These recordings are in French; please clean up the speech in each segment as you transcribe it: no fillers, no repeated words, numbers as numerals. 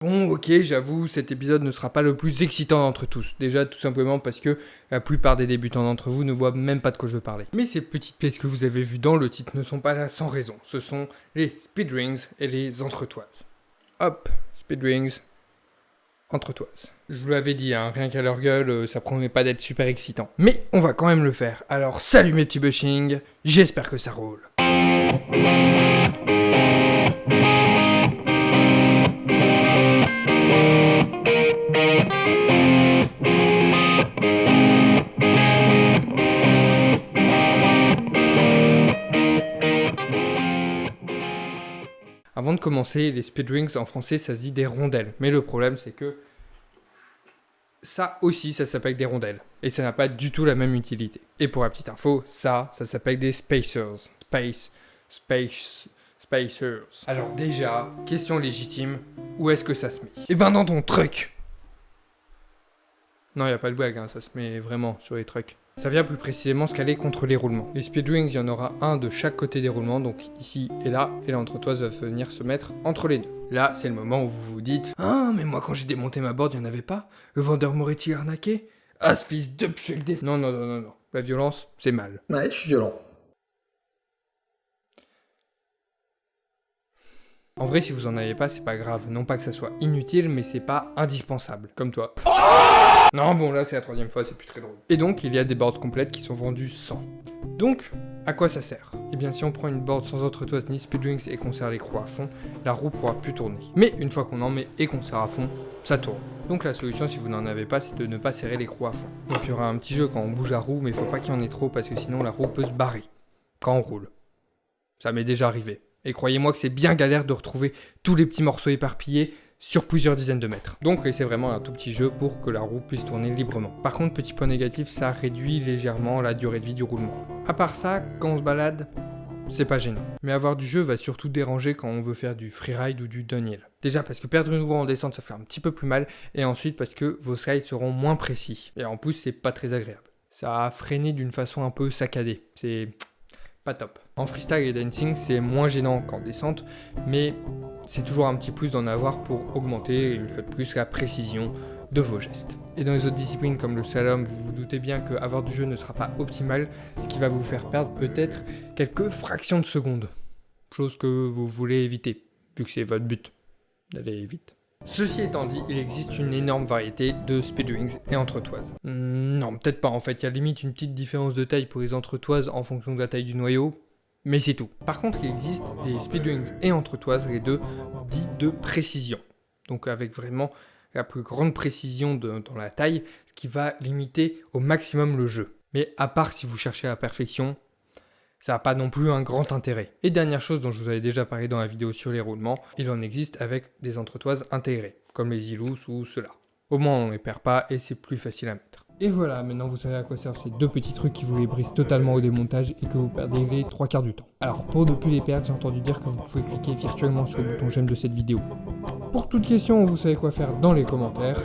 Bon, ok, j'avoue, cet épisode ne sera pas le plus excitant d'entre tous. Déjà, tout simplement parce que la plupart des débutants d'entre vous ne voient même pas de quoi je veux parler. Mais ces petites pièces que vous avez vues dans le titre ne sont pas là sans raison. Ce sont les speed rings et les entretoises. Hop, speed rings, entretoises. Je vous l'avais dit, hein, rien qu'à leur gueule, ça promet pas d'être super excitant. Mais on va quand même le faire. Alors, salut mes petits bushings, j'espère que ça roule. Avant de commencer, les speed rings en français ça se dit des rondelles. Mais le problème c'est que ça aussi ça s'appelle des rondelles. Et ça n'a pas du tout la même utilité. Et pour la petite info, ça s'appelle des spacers. Spacers. Alors déjà, question légitime, où est-ce que ça se met? Eh ben dans ton truck. Non, y a pas de blague, hein, ça se met vraiment sur les trucks. Ça vient plus précisément se caler contre les roulements. Les speed rings, il y en aura un de chaque côté des roulements, donc ici et l'entretoise va venir se mettre entre les deux. Là, c'est le moment où vous vous dites « Ah, mais moi quand j'ai démonté ma board, il n'y en avait pas? Le vendeur m'aurait-il arnaqué? Ah, ce fils de pute !» Non. La violence, c'est mal. Ouais, je suis violent. En vrai, si vous en avez pas, c'est pas grave. Non pas que ça soit inutile, mais c'est pas indispensable. Comme toi. Non, bon, là, c'est la troisième fois, c'est plus très drôle. Et donc, il y a des boards complètes qui sont vendues sans. Donc, à quoi ça sert? Eh bien, si on prend une board sans entretoise ni speed rings et qu'on serre l'écrou à fond, la roue pourra plus tourner. Mais une fois qu'on en met et qu'on serre à fond, ça tourne. Donc la solution, si vous n'en avez pas, c'est de ne pas serrer l'écrou à fond. Donc il y aura un petit jeu quand on bouge la roue, mais il faut pas qu'il y en ait trop parce que sinon la roue peut se barrer quand on roule. Ça m'est déjà arrivé. Et croyez-moi que c'est bien galère de retrouver tous les petits morceaux éparpillés sur plusieurs dizaines de mètres. Donc c'est vraiment un tout petit jeu pour que la roue puisse tourner librement. Par contre, petit point négatif, ça réduit légèrement la durée de vie du roulement. À part ça, quand on se balade, c'est pas gênant. Mais avoir du jeu va surtout déranger quand on veut faire du freeride ou du downhill. Déjà parce que perdre une roue en descente ça fait un petit peu plus mal, et ensuite parce que vos slides seront moins précis. Et en plus c'est pas très agréable. Ça a freiné d'une façon un peu saccadée. C'est pas top. En freestyle et dancing, c'est moins gênant qu'en descente, mais c'est toujours un petit plus d'en avoir pour augmenter, une fois de plus, la précision de vos gestes. Et dans les autres disciplines comme le slalom, vous vous doutez bien qu'avoir du jeu ne sera pas optimal, ce qui va vous faire perdre peut-être quelques fractions de seconde. Chose que vous voulez éviter, vu que c'est votre but, d'aller vite. Ceci étant dit, il existe une énorme variété de speed rings et entretoises. Non, peut-être pas en fait, il y a limite une petite différence de taille pour les entretoises en fonction de la taille du noyau, mais c'est tout. Par contre, il existe des speed rings et entretoises, les deux dits de précision. Donc avec vraiment la plus grande précision dans la taille, ce qui va limiter au maximum le jeu. Mais à part si vous cherchez la perfection, ça n'a pas non plus un grand intérêt. Et dernière chose dont je vous avais déjà parlé dans la vidéo sur les roulements, il en existe avec des entretoises intégrées, comme les Ilous ou ceux-là. Au moins on ne les perd pas et c'est plus facile à mettre. Et voilà, maintenant vous savez à quoi servent ces deux petits trucs qui vous les brisent totalement au démontage et que vous perdez les 3/4 du temps. Alors pour ne plus les perdre, j'ai entendu dire que vous pouvez cliquer virtuellement sur le bouton j'aime de cette vidéo. Pour toute question, vous savez quoi faire dans les commentaires.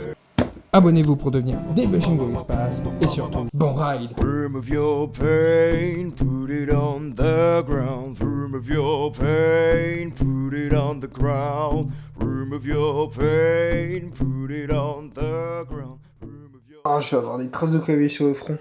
Abonnez-vous pour devenir des bushings de l'espace et surtout, bon ride! Remove your pain, put it on the ground. Remove your pain, put it on the ground. Remove your pain, put it on the ground. Ah, je vais avoir des traces de clavier sur le front.